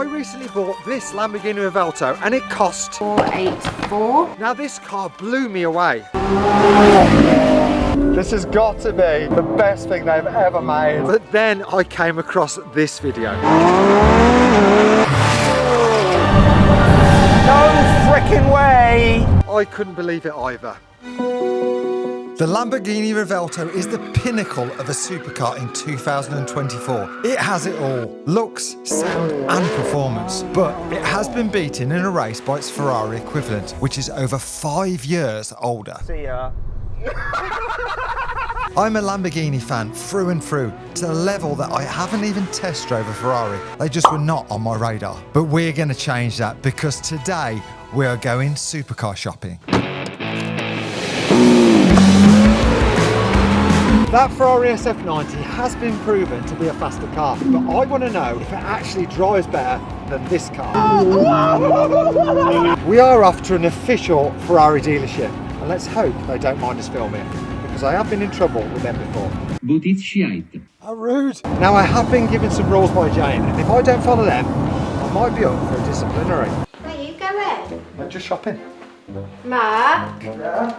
I recently bought this Lamborghini Revuelto and it cost 484. Now this car blew me away. This has got to be the best thing they've ever made. But then I came across this video. No frickin' way! I couldn't believe it either. The Lamborghini Revuelto is the pinnacle of a supercar in 2024. It has it all, looks, sound and performance. But it has been beaten in a race by its Ferrari equivalent, which is over 5 years older. See ya. I'm a Lamborghini fan through and through, to the level that I haven't even test drove a Ferrari. They just were not on my radar. But we're going to change that because today we are going supercar shopping. That Ferrari SF90 has been proven to be a faster car, but I want to know if it actually drives better than this car. We are off to an official Ferrari dealership, and let's hope they don't mind us filming, because I have been in trouble with them before. How rude. Now I have been given some rules by Jane, and if I don't follow them, I might be up for a disciplinary. Where are you going? I'm just shopping. Mark? Yeah?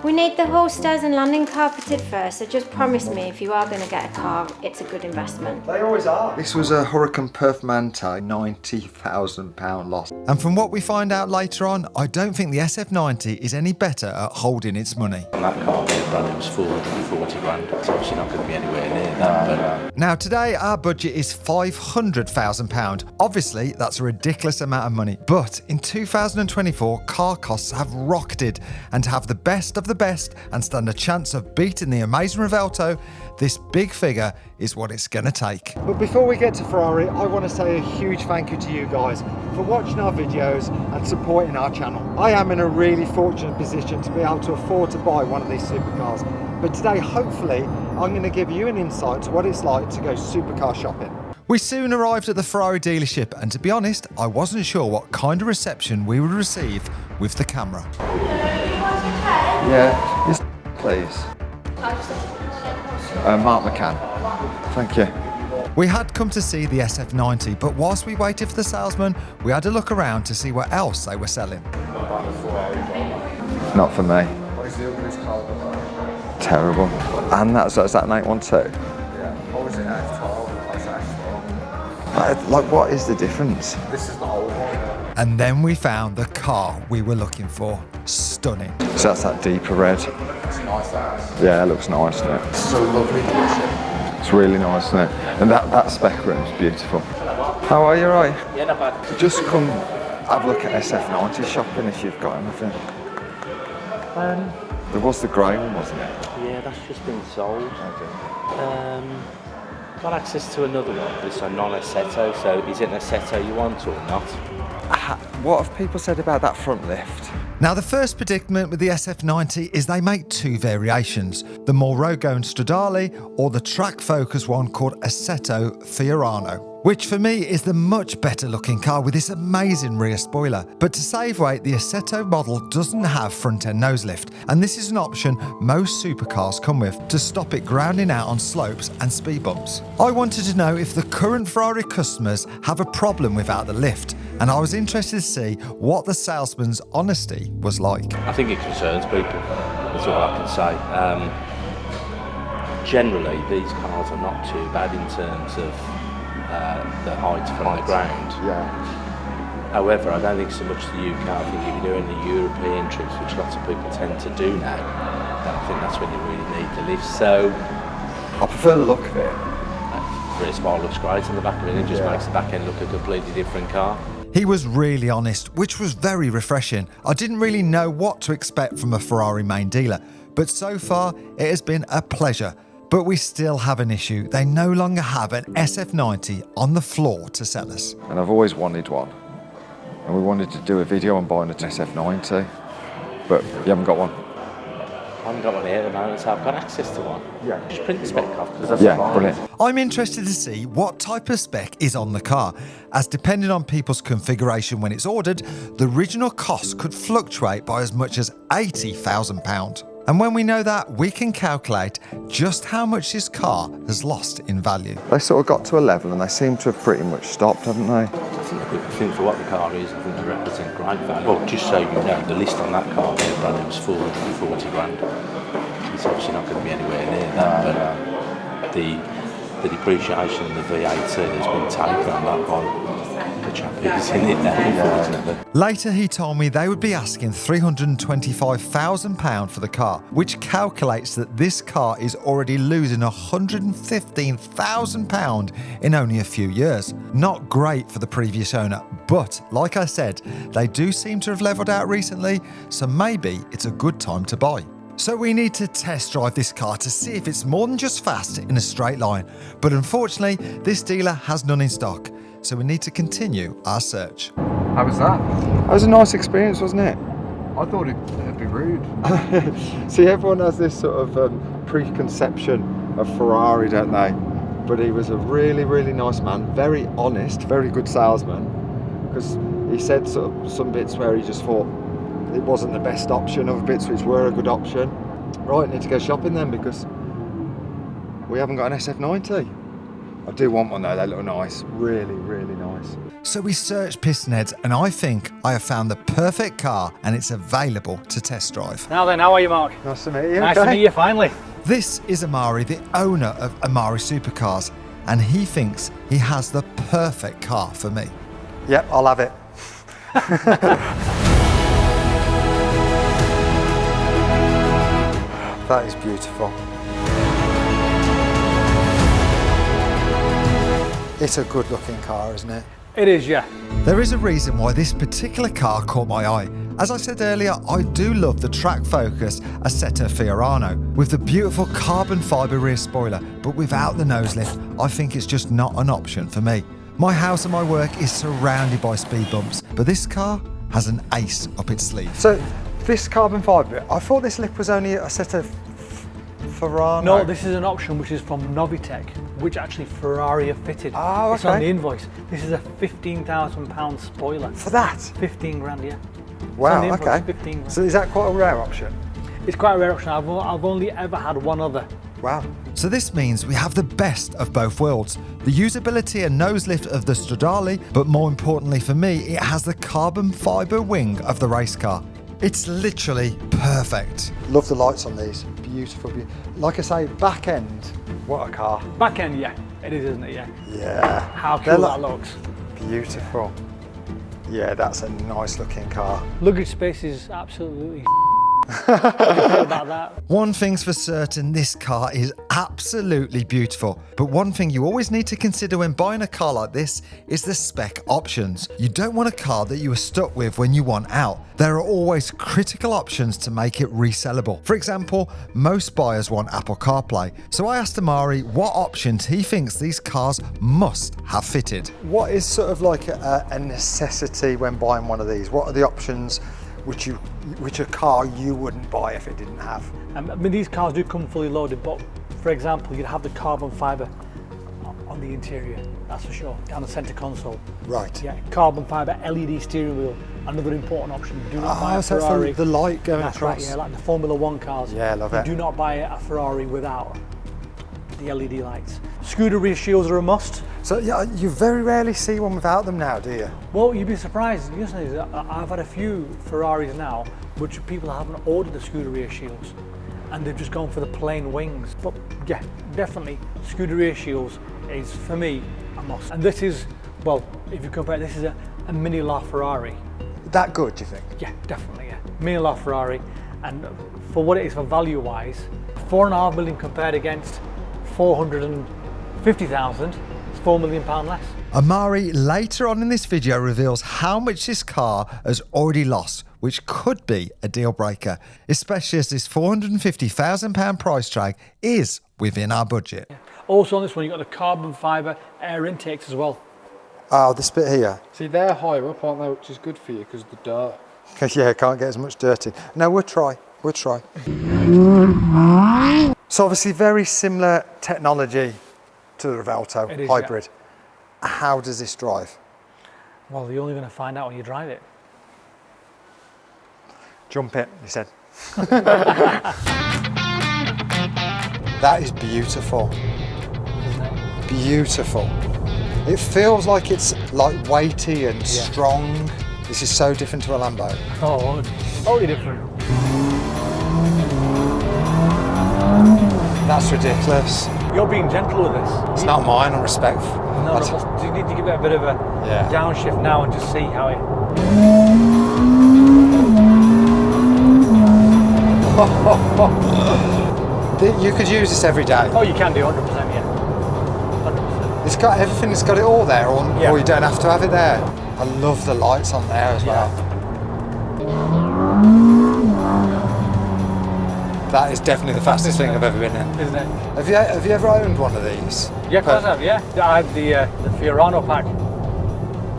We need the whole stairs and landing carpeted first, so just promise me if you are going to get a car, it's a good investment. They always are. This was a Huracan Performante £90,000 loss. And from what we find out later on, I don't think the SF90 is any better at holding its money. On that car, it was 440 grand. It's obviously not going to be anywhere near that. Now today our budget is £500,000. Obviously that's a ridiculous amount of money, but in 2024 car costs have rocketed, and to have the best of the best and stand a chance of beating the amazing Revuelto, this big figure is what it's going to take. But before we get to Ferrari, I want to say a huge thank you to you guys for watching our videos and supporting our channel. I am in a really fortunate position to be able to afford to buy one of these supercars, but today hopefully I'm going to give you an insight to what it's like to go supercar shopping. We soon arrived at the Ferrari dealership, and to be honest, I wasn't sure what kind of reception we would receive with the camera. Yeah, yes, please. Mark McCann. Thank you. We had come to see the SF90, but whilst we waited for the salesman, we had a look around to see what else they were selling. Not for me. What is the ugliest car in the world? Terrible. And that's that an 812? Yeah. What was it, F12? That's F12. Like, what is the difference? This is the old one. And then we found the car we were looking for. Stunning. So that's that deeper red. It's nice, that. Yeah, it looks nice, doesn't it? It's so lovely, dealership. It's really nice, isn't it? And that spec room's beautiful. How are you, right? Yeah, not bad. Just come have a look at SF90 shopping if you've got anything. There was the grey one, wasn't it? Yeah, that's just been sold. Got access to another one, but it's a non-Assetto, so is it an Assetto you want or not? What have people said about that front lift? Now, the first predicament with the SF90 is they make two variations, the more Rogo Stradale or the track-focused one called Assetto Fiorano, which for me is the much better looking car with this amazing rear spoiler. But to save weight, the Assetto model doesn't have front-end nose lift, and this is an option most supercars come with to stop it grounding out on slopes and speed bumps. I wanted to know if the current Ferrari customers have a problem without the lift, and I was interested to see what the salesman's honesty was like. I think it concerns people, that's all I can say. Generally, these cars are not too bad in terms of the height from the ground. Yeah. However, I don't think so much the UK. I think if you're doing the European trips, which lots of people tend to do now, I think that's when you really need the lift. So I prefer the look of it. rear spar looks great in the back of it. It just makes the back end look a completely different car. He was really honest, which was very refreshing. I didn't really know what to expect from a Ferrari main dealer, but so far it has been a pleasure. But we still have an issue. They no longer have an SF90 on the floor to sell us. And I've always wanted one. And we wanted to do a video on buying an SF90, but you haven't got one. I haven't got one here at the moment, so I've got access to one. Yeah. Just print the spec off, because that's fine. Brilliant. I'm interested to see what type of spec is on the car, as depending on people's configuration when it's ordered, the original cost could fluctuate by as much as £80,000. And when we know that, we can calculate just how much this car has lost in value. They sort of got to a level and they seem to have pretty much stopped, haven't they? I think for what the car is, I think they represent great value. Well, just so you know, the list on that car there, Brad, was 440 grand. It's obviously not going to be anywhere near that, but the depreciation and the VAT has been taken on that by the chap who's in it now, unfortunately. Later, he told me they would be asking £325,000 for the car, which calculates that this car is already losing £115,000 in only a few years. Not great for the previous owner, but like I said, they do seem to have levelled out recently, so maybe it's a good time to buy. So we need to test drive this car to see if it's more than just fast in a straight line. But unfortunately, this dealer has none in stock, so we need to continue our search. How was that? That was a nice experience, wasn't it? I thought it'd be rude. See, everyone has this sort of preconception of Ferrari, don't they? But he was a really, really nice man, very honest, very good salesman, because he said sort of some bits where he just thought it wasn't the best option, other bits which were a good option. Right, need to go shopping then because we haven't got an SF90. I do want one though, they look nice, really, really nice. So we searched Pistonheads and I think I have found the perfect car and it's available to test drive. Now then, how are you, Mark? Nice to meet you. Nice okay? to meet you, finally. This is Amari, the owner of Amari Supercars, and he thinks he has the perfect car for me. Yep, I'll have it. That is beautiful. It's a good looking car, isn't it? It is, yeah. There is a reason why this particular car caught my eye. As I said earlier, I do love the track focus Assetto Fiorano with the beautiful carbon fibre rear spoiler, but without the nose lift, I think it's just not an option for me. My house and my work is surrounded by speed bumps, but this car has an ace up its sleeve. So, this carbon fibre, I thought this lip was only a set of Fiorano. No, this is an option which is from Novitec, which actually Ferrari have fitted. Oh, It's on okay. the invoice. This is a £15,000 spoiler. For that? 15 grand, yeah. Wow, on the invoice, okay. 15 grand. So is that quite a rare option? It's quite a rare option. I've only ever had one other. Wow. So this means we have the best of both worlds. The usability and nose lift of the Stradale, but more importantly for me, it has the carbon fibre wing of the race car. It's literally perfect. Love the lights on these. Beautiful. Like I say, back end, what a car. Back end, yeah. It is, isn't it, yeah? Yeah. How They're cool that looks. Beautiful. Yeah, that's a nice looking car. Luggage space is absolutely about that. One thing's for certain, this car is absolutely beautiful. But one thing you always need to consider when buying a car like this is the spec options. You don't want a car that you are stuck with when you want out. There are always critical options to make it resellable. For example, most buyers want Apple CarPlay. So I asked Amari what options he thinks these cars must have fitted. What is sort of like a necessity when buying one of these? What are the options which a car you wouldn't buy if it didn't have? I mean, these cars do come fully loaded, but for example, you'd have the carbon fibre on the interior, that's for sure, down the centre console. Right. Yeah, carbon fibre LED steering wheel, another important option. Do not buy a so it's Ferrari. the light going That's across. right, yeah, like the Formula One cars. Yeah, I love it. Do not buy a Ferrari without the LED lights. Scooter rear shields are a must. So yeah, you very rarely see one without them now, do you? Well, you'd be surprised. Listen, I've had a few Ferraris now, which people haven't ordered the scooter rear shields, and they've just gone for the plain wings. But yeah, definitely, scooter rear shields is, for me, a must. And this is, well, if you compare, this is a mini LaFerrari. That good, do you think? Yeah, definitely, yeah. Mini LaFerrari, and for what it is for value-wise, 4.5 million compared against 450,000. £4 million less. Amari later on in this video reveals how much this car has already lost, which could be a deal breaker, especially as this £450,000 price tag is within our budget. Also on this one, you've got the carbon fibre air intakes as well. Oh, this bit here. See, they're higher up, aren't they? Which is good for you because of the dirt. Yeah, can't get as much dirt in. No, we'll try. So obviously very similar technology to the Revelto It is, hybrid. Yeah. How does this drive? Well, you're only going to find out when you drive it. Jump it, he said. That is beautiful. Beautiful. It feels like it's like weighty and strong. This is so different to a Lambo. Oh, totally different. That's ridiculous. You're being gentle with this. It's not mine, on respect. No, you need to give it a bit of a downshift now and just see how it... You could use this every day. Oh, you can do 100%, yeah. 100%. It's got everything, it's got it all there, or you don't have to have it there. I love the lights on there as well. That is definitely the fastest thing I've ever been in. Isn't it? Have you ever owned one of these? Yeah, of course I have, yeah. I had the Fiorano pack.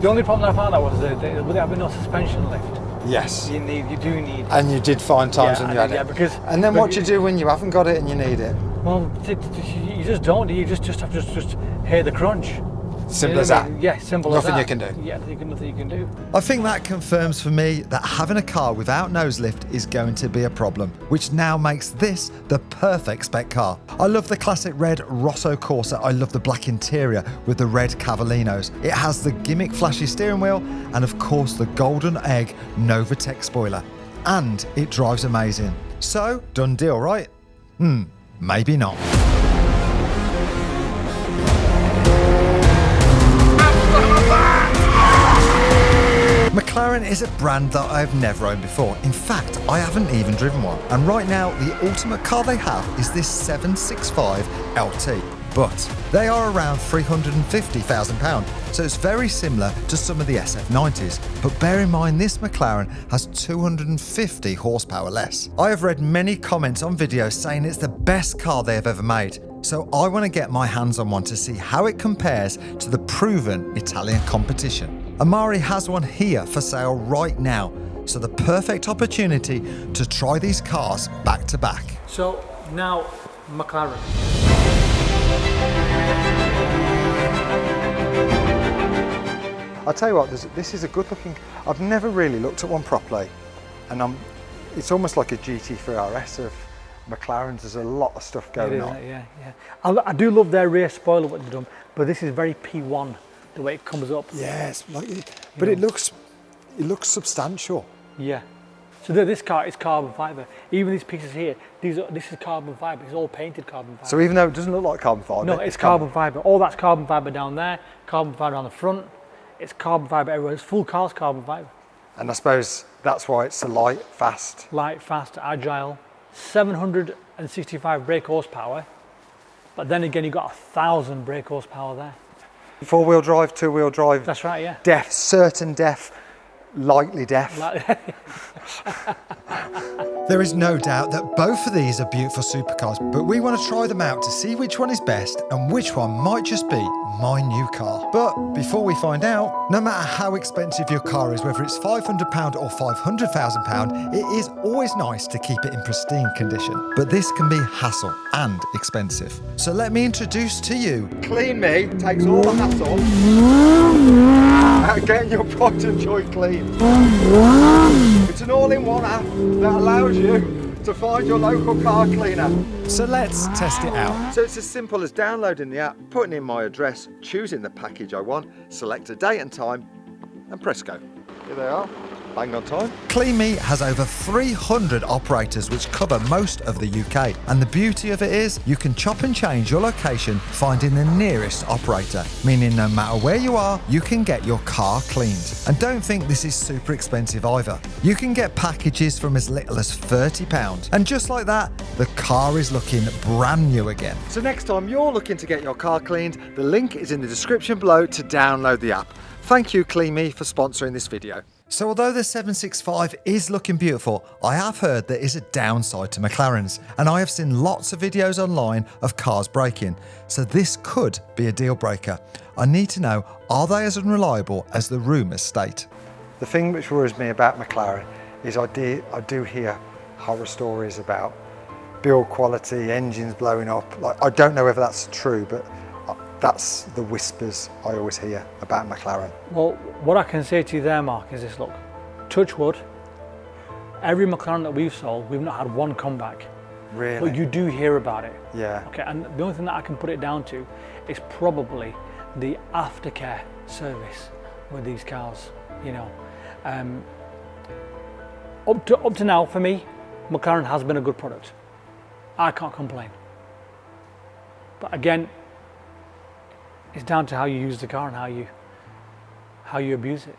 The only problem that I found out was that there having no suspension lift. Yes. You do need. And you did find times when you had it. Because. And then what do you do when you haven't got it and you need it? Well, you just don't. You just have to just hear the crunch. Simple as that. Yeah, simple as that. Nothing you can do. Yeah, nothing you can do. I think that confirms for me that having a car without nose lift is going to be a problem, which now makes this the perfect spec car. I love the classic red Rosso Corsa. I love the black interior with the red Cavalinos. It has the gimmick flashy steering wheel and of course the golden egg Novatec spoiler. And it drives amazing. So, done deal, right? Maybe not. McLaren is a brand that I've never owned before. In fact, I haven't even driven one. And right now, the ultimate car they have is this 765 LT. But they are around £350,000, so it's very similar to some of the SF90s. But bear in mind, this McLaren has 250 horsepower less. I have read many comments on videos saying it's the best car they have ever made. So I want to get my hands on one to see how it compares to the proven Italian competition. Amari has one here for sale right now, so the perfect opportunity to try these cars back to back. So now, McLaren. I'll tell you what, this is a good looking, I've never really looked at one properly, and it's almost like a GT3 RS of McLaren's. There's a lot of stuff going on. Yeah. I do love their rear spoiler, what they've done, but this is very P1, the way it comes up. Yes, but it looks substantial. Yeah. So this car is carbon fibre. Even these pieces here, this is carbon fibre. It's all painted carbon fibre. So even though it doesn't look like carbon fibre, no, it's carbon fibre. All that's carbon fibre down there, carbon fibre on the front. It's carbon fibre everywhere. It's full car's carbon fibre. And I suppose that's why it's so light, fast. Light, fast, agile. 765 brake horsepower. But then again, you've got 1,000 brake horsepower there. 4-wheel drive, 2-wheel drive. That's right, yeah. Deaf, certain deaf, lightly deaf. There is no doubt that both of these are beautiful supercars, but we want to try them out to see which one is best and which one might just be my new car. But before we find out, no matter how expensive your car is, whether it's £500 or £500,000, it is always nice to keep it in pristine condition. But this can be hassle and expensive. So let me introduce to you Clean Me takes all the hassle out of getting your pride and joy clean. It's an all-in-one app that allows you to find your local car cleaner. So let's test it out. So it's as simple as downloading the app, putting in my address, choosing the package I want, select a date and time, and press go. Here they are. Bang on time. Clean Me has over 300 operators which cover most of the UK. And the beauty of it is you can chop and change your location finding the nearest operator, meaning no matter where you are, you can get your car cleaned. And don't think this is super expensive either. You can get packages from as little as £30. And just like that, the car is looking brand new again. So next time you're looking to get your car cleaned, the link is in the description below to download the app. Thank you, Clean Me, for sponsoring this video. So although the 765 is looking beautiful, I have heard there is a downside to McLarens, and I have seen lots of videos online of cars breaking, so this could be a deal breaker. I need to know, are they as unreliable as the rumours state? The thing which worries me about McLaren is I do hear horror stories about build quality, engines blowing up. Like, I don't know whether that's true, but that's the whispers I always hear about McLaren. Well, what I can say to you there, Mark, is this: look, touch wood, every McLaren that we've sold, we've not had one comeback. Really? But you do hear about it. Yeah. Okay, and the only thing that I can put it down to is probably the aftercare service with these cars. You know, up to now for me, McLaren has been a good product. I can't complain. But again, it's down to how you use the car and how you abuse it.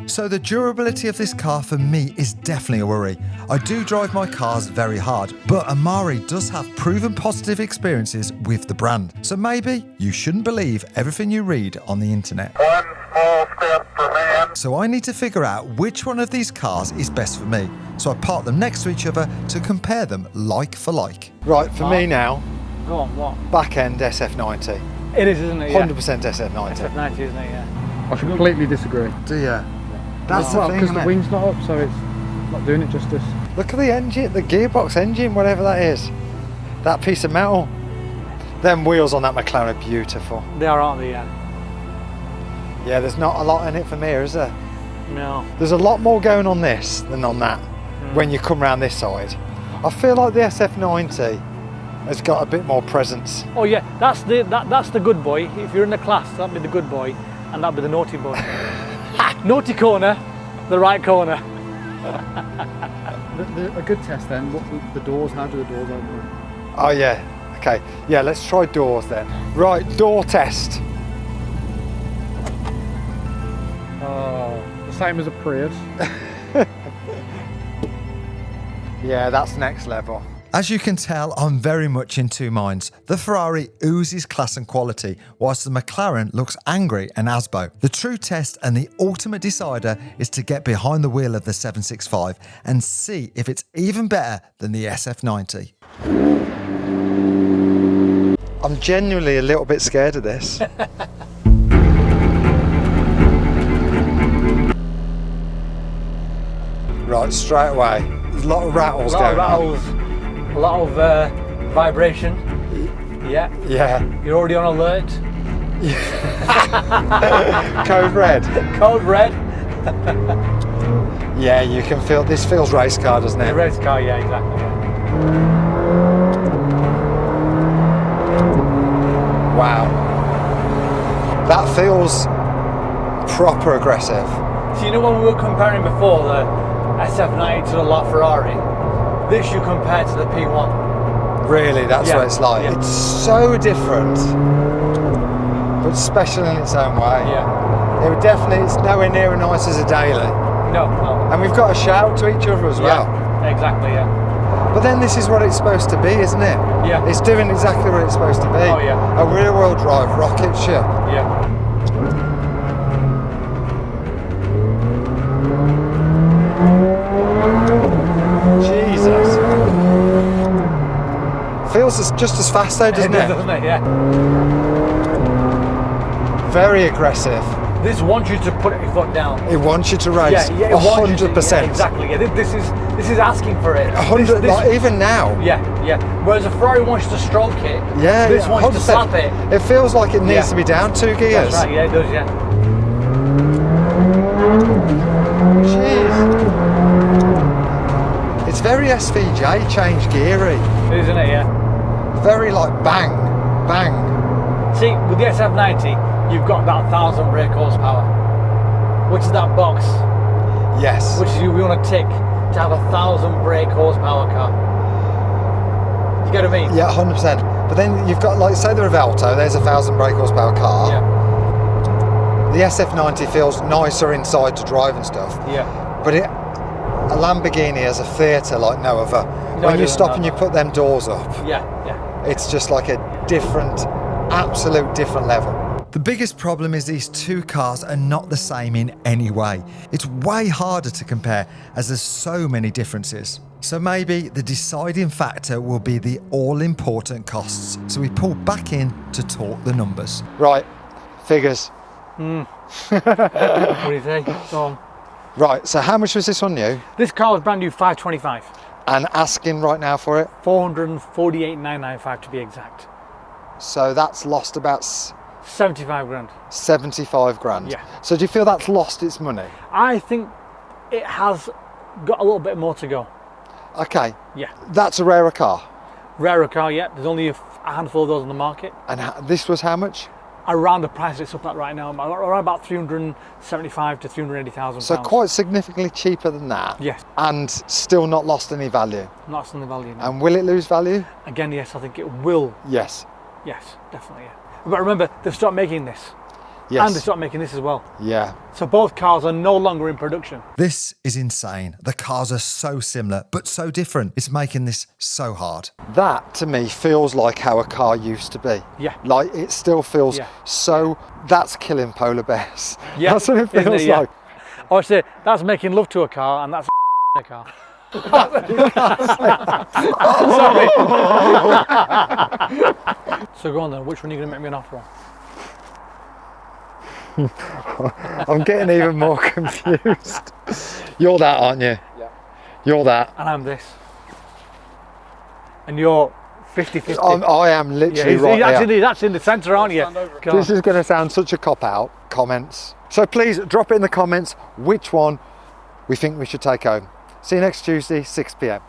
So the durability of this car for me is definitely a worry. I do drive my cars very hard, but Amari does have proven positive experiences with the brand. So maybe you shouldn't believe everything you read on the internet. One small step for man. So I need to figure out which one of these cars is best for me. So I park them next to each other to compare them like for like. Right, for me now, Go on, what? back end SF90. It is, isn't it? Yeah. 100% SF90. SF90, isn't it? Yeah. I completely disagree. Do you? That's Well, the thing, because isn't the it? wing's not up, so it's not doing it justice. Look at the engine, the gearbox engine, whatever that is. That piece of metal. Them wheels on that McLaren are beautiful. They are, aren't they? Yeah. Yeah, there's not a lot in it for me, is there? No. There's a lot more going on this than on that when you come round this side. I feel like the SF90 has got a bit more presence. Oh yeah, that's the good boy. If you're in the class, that'd be the good boy, and that'd be the naughty boy. Naughty corner, the right corner. A good test then, the doors, how do the doors open? Oh yeah, okay. Yeah, let's try doors then. Right, door test. Oh, the same as a Prius. Yeah, that's next level. As you can tell, I'm very much in two minds. The Ferrari oozes class and quality, whilst the McLaren looks angry and asbo. The true test and the ultimate decider is to get behind the wheel of the 765 and see if it's even better than the SF90. I'm genuinely a little bit scared of this. Right, straight away. There's a lot of rattles going on. A lot of vibration. Yeah. Yeah. You're already on alert. Code red. Code red. Yeah, you can feel, this feels race car, doesn't The it? race car, yeah, exactly. Wow. That feels proper aggressive. So you know when we were comparing before the SF90 to the LaFerrari, this you compare to the P1. Really, that's Yeah, what it's like. yeah. It's so different, but special in its own way. Yeah. It would definitely, it's nowhere near as nice as a daily. No. And we've got to shout to each other as well. Yeah, exactly, yeah. But then this is what it's supposed to be, isn't it? Yeah. It's doing exactly what it's supposed to be. Oh, yeah. A rear-wheel drive rocket ship. Yeah. Jesus. Feels just as fast though, doesn't it? Doesn't it? Yeah. Very aggressive. This wants you to put your foot down. It wants you to race. Yeah, it wants you to- 100%. yeah, exactly. Yeah. This is asking for it. 100, This- like even now. Yeah. Whereas a Ferrari wants you to stroke it. Yeah, This yeah, wants you to 100%. slap it. It feels like it needs Yeah. to be down 2 gears. That's right. Yeah, it does. Yeah. Jeez. It's very SVJ change geary. Isn't it? Yeah. Very like bang, bang. See, with the SF90, you've got that 1,000 brake horsepower, which is that box, Yes. which we want to tick to have 1,000 brake horsepower car. You get what I mean? Yeah, 100%. But then you've got, like, say the Revelto, there's 1,000 brake horsepower car. Yeah. The SF90 feels nicer inside to drive and stuff. Yeah. But a Lamborghini has a theatre like no other. No, When it you doesn't, stop no, and you no. put them doors up, Yeah. it's just like a different, absolute different level. The biggest problem is these two cars are not the same in any way. It's way harder to compare as there's so many differences. So maybe the deciding factor will be the all-important costs. So we pull back in to talk the numbers. Right, figures. What do you say? Go on. Right, so how much was this on you? This car was brand new, 525. And asking right now for it? 448,995 to be exact. So that's lost about 75 grand. 75 grand. Yeah. So do you feel that's lost its money? I think it has got a little bit more to go. Okay. Yeah. That's a rarer car. Rarer car, yeah. There's only a handful of those on the market. And this was how much? Around the price it's up at right now, around about 375 to 380,000 So pounds. quite significantly cheaper than that. Yes. And still not lost any value. Not on the value now. And will it lose value? Again, yes, I think it will. Yes. Yes, definitely, yeah. But remember, they've stopped making this. Yes. And they stopped making this as well. Yeah. So both cars are no longer in production. This is insane. The cars are so similar, but so different. It's making this so hard. That to me feels like how a car used to be. Yeah. Like it still feels Yeah. so. That's killing polar bears. Yeah, That's what it isn't feels it? Yeah. like. Or I say, that's making love to a car and that's a car. Sorry. So go on then, which one are you going to make me an offer on? I'm getting even more confused. You're that, aren't you? Yeah. You're that. And I'm this. And you're 50-50. I am literally right here. That's in the centre, aren't you? God. This is going to sound such a cop-out. Comments. So please drop it in the comments which one we think we should take home. See you next Tuesday, 6 p.m.